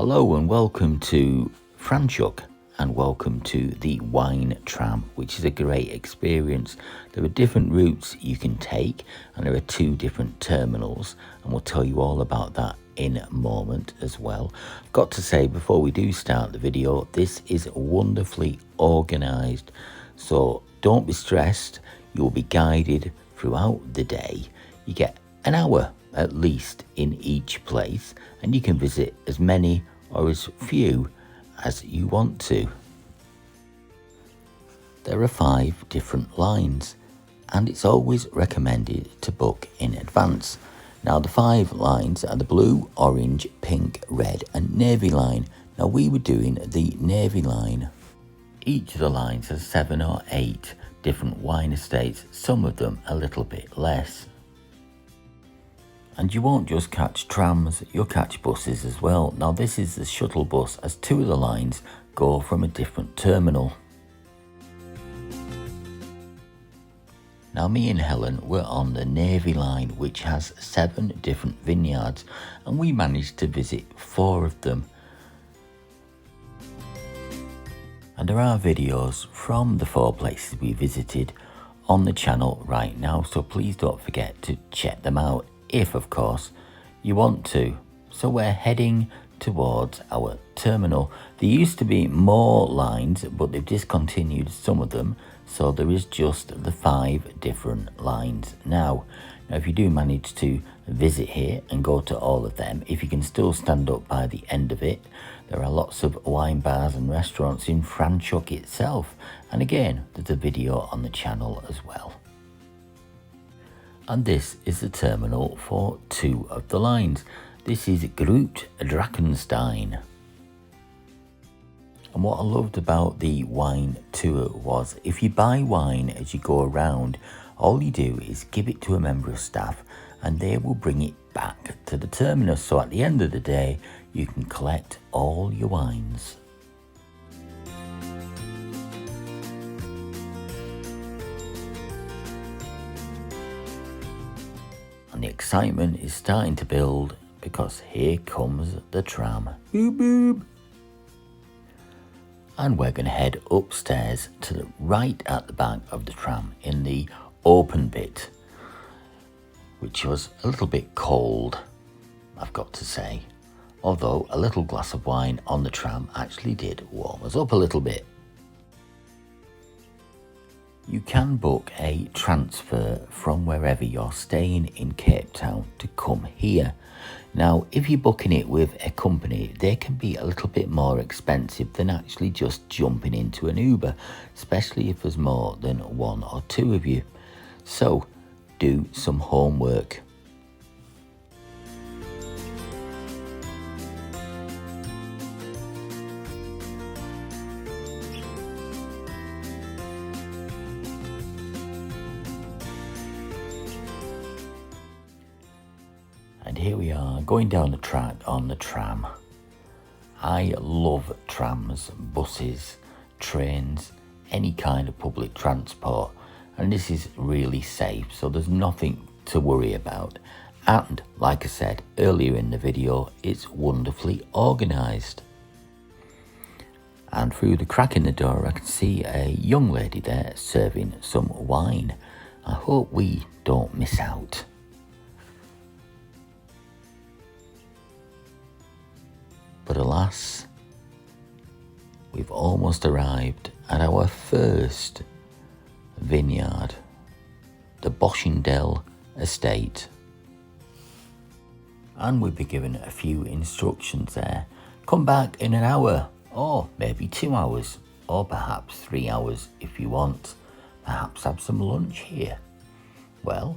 Hello and welcome to Franschhoek and welcome to the Wine Tram, which is a great experience. There are different routes you can take and there are two different terminals, and we'll tell you all about that in a moment as well. I've got to say before we do start the video, this is wonderfully organised, so don't be stressed. You'll be guided throughout the day. You get an hour at least in each place, and you can visit as many or as few as you want to. There are 5 different lines, and it's always recommended to book in advance. Now the 5 lines are the blue, orange, pink, red and navy line. Now we were doing the navy line. Each of the lines has 7 or 8 different wine estates, some of them a little bit less. And you won't just catch trams, you'll catch buses as well. Now this is the shuttle bus, as 2 of the lines go from a different terminal. Now me and Helen were on the navy line, which has 7 different vineyards, and we managed to visit 4 of them. And there are videos from the 4 places we visited on the channel right now, so please don't forget to check them out if of course you want to. So we're heading towards our terminal. There used to be more lines, but they've discontinued some of them, so there is just the 5 different lines now. Now if you do manage to visit here and go to all of them, if you can still stand up by the end of it, there are lots of wine bars and restaurants in Franschhoek itself, and again there's a video on the channel as well. And this is the terminal for 2 of the lines. This is Groot Drakenstein. And what I loved about the wine tour was, if you buy wine as you go around, all you do is give it to a member of staff and they will bring it back to the terminus. So at the end of the day, you can collect all your wines. And the excitement is starting to build because here comes the tram. Boop boop. And we're going to head upstairs to the right at the back of the tram in the open bit, which was a little bit cold, I've got to say, although a little glass of wine on the tram actually did warm us up a little bit. You can book a transfer from wherever you're staying in Cape Town to come here. Now, if you're booking it with a company, they can be a little bit more expensive than actually just jumping into an Uber, especially if there's more than 1 or 2 of you. So, do some homework. And here we are going down the track on the tram. I love trams, buses, trains, any kind of public transport, and this is really safe, so there's nothing to worry about. And like I said earlier in the video, it's wonderfully organised. And through the crack in the door I can see a young lady there serving some wine. I hope we don't miss out. But alas, we've almost arrived at our first vineyard, the Boschendal estate. And we'll be given a few instructions there. Come back in an hour, or maybe 2 hours, or perhaps 3 hours if you want. Perhaps have some lunch here. Well,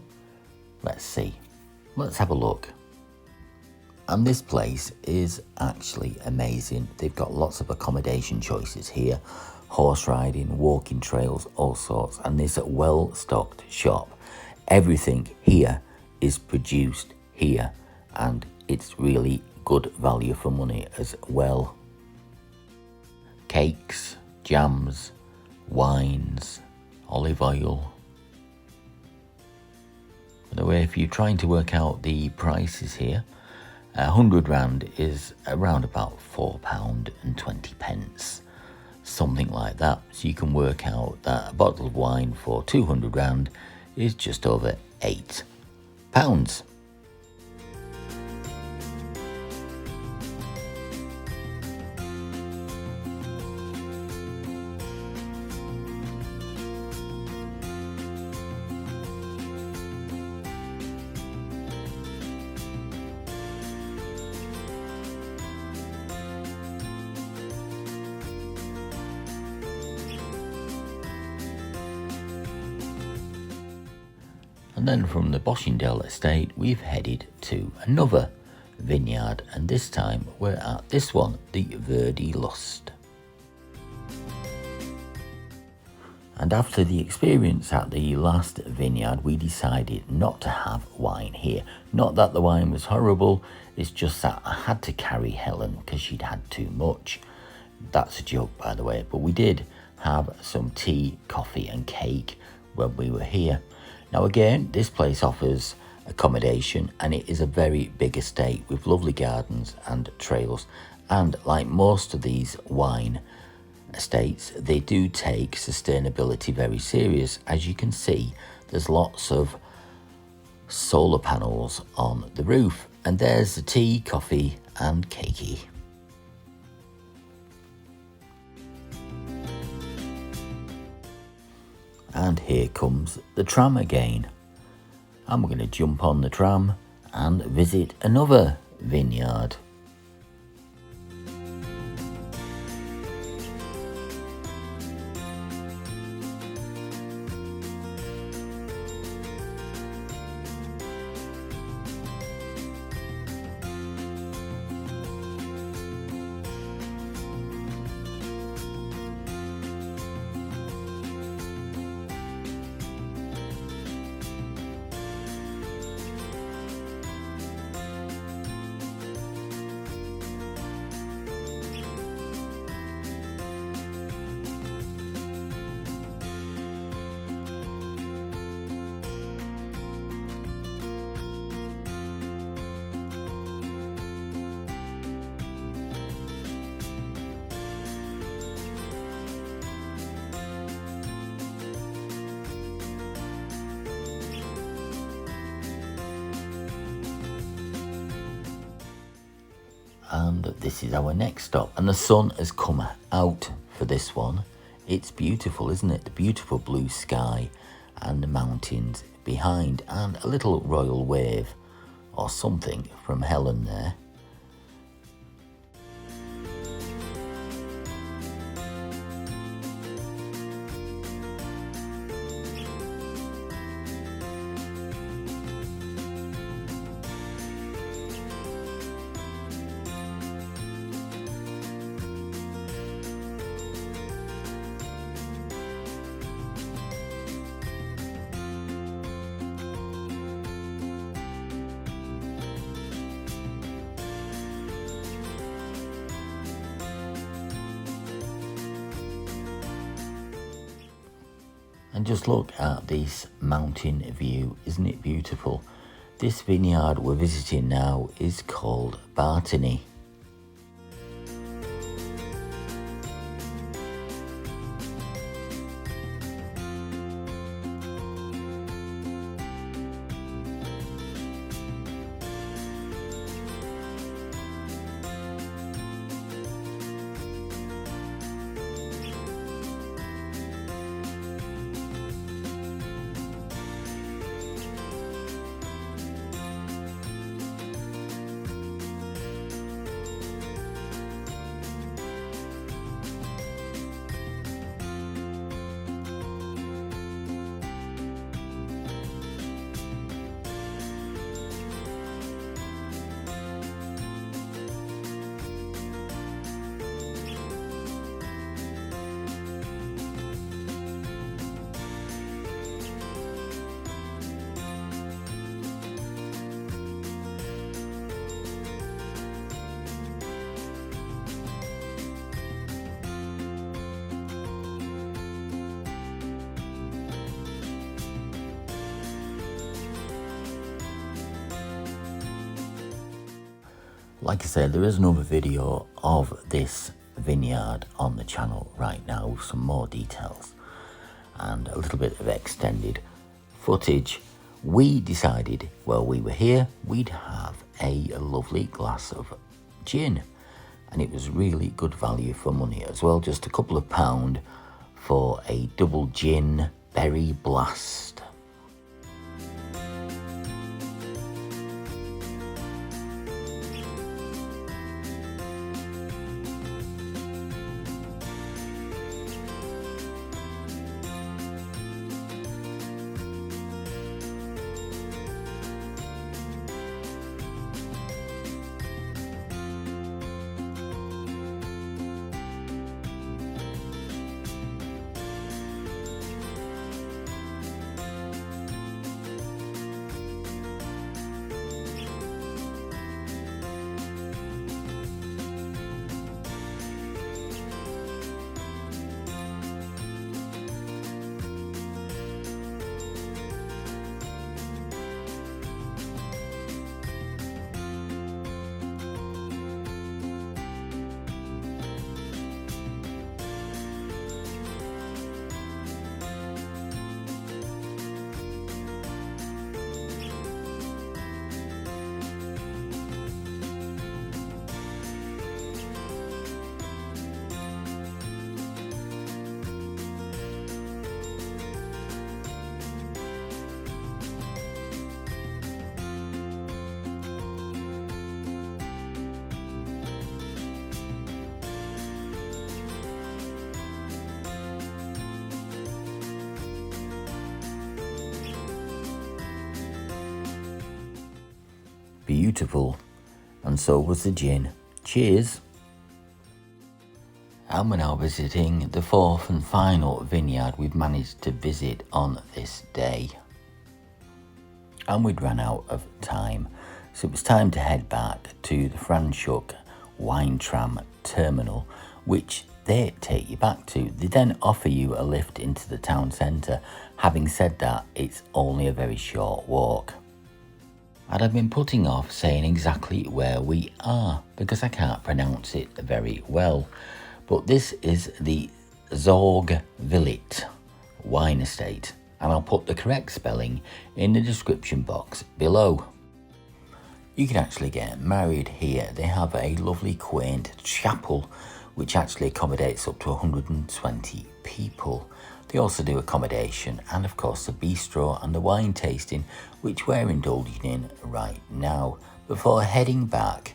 let's see. Let's have a look. And this place is actually amazing. They've got lots of accommodation choices here. Horse riding, walking trails, all sorts. And this well-stocked shop. Everything here is produced here. And it's really good value for money as well. Cakes, jams, wines, olive oil. By the way, if you're trying to work out the prices here, £100 is around about £4.20, something like that. So you can work out that a bottle of wine for £200 is just over £8. And then from the Boschendal estate, we've headed to another vineyard, and this time we're at this one, the Verdie Lust. And after the experience at the last vineyard, we decided not to have wine here. Not that the wine was horrible, it's just that I had to carry Helen because she'd had too much. That's a joke, by the way, but we did have some tea, coffee and cake when we were here. Now again, this place offers accommodation, and it is a very big estate with lovely gardens and trails. And like most of these wine estates, they do take sustainability very serious. As you can see, there's lots of solar panels on the roof, and there's the tea, coffee and cakey. And here comes the tram again. And we're going to jump on the tram and visit another vineyard. And this is our next stop, and the sun has come out for this one. It's beautiful, isn't it? The beautiful blue sky and the mountains behind, and a little royal wave or something from Helen there. And just look at this mountain view, isn't it beautiful? This vineyard we're visiting now is called Bartin. Like I said, there is another video of this vineyard on the channel right now with some more details and a little bit of extended footage. We decided while we were here we'd have a lovely glass of gin, and it was really good value for money as well, just a couple of £2 for a double gin berry blast. Beautiful, and so was the gin. Cheers! And we're now visiting the fourth and final vineyard we've managed to visit on this day. And we'd run out of time, so it was time to head back to the Franschhoek Wine Tram terminal, which they take you back to. They then offer you a lift into the town centre. Having said that, it's only a very short walk. And I've been putting off saying exactly where we are because I can't pronounce it very well. But this is the Zorg Villit wine estate, and I'll put the correct spelling in the description box below. You can actually get married here. They have a lovely quaint chapel which actually accommodates up to 120 people. They also do accommodation and of course the bistro and the wine tasting, which we're indulging in right now, before heading back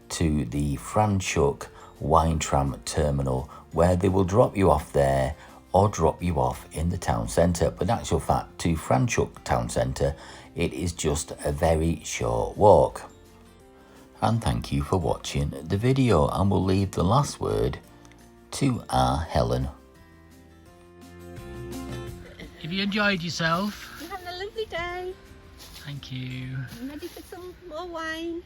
to the Franschhoek Wine Tram terminal, where they will drop you off there or drop you off in the town centre. But in actual fact, to Franschhoek town centre, it is just a very short walk. And thank you for watching the video, and we'll leave the last word to our Helen. Have you enjoyed yourself? We're having a lovely day. Thank you. I'm ready for some more wine.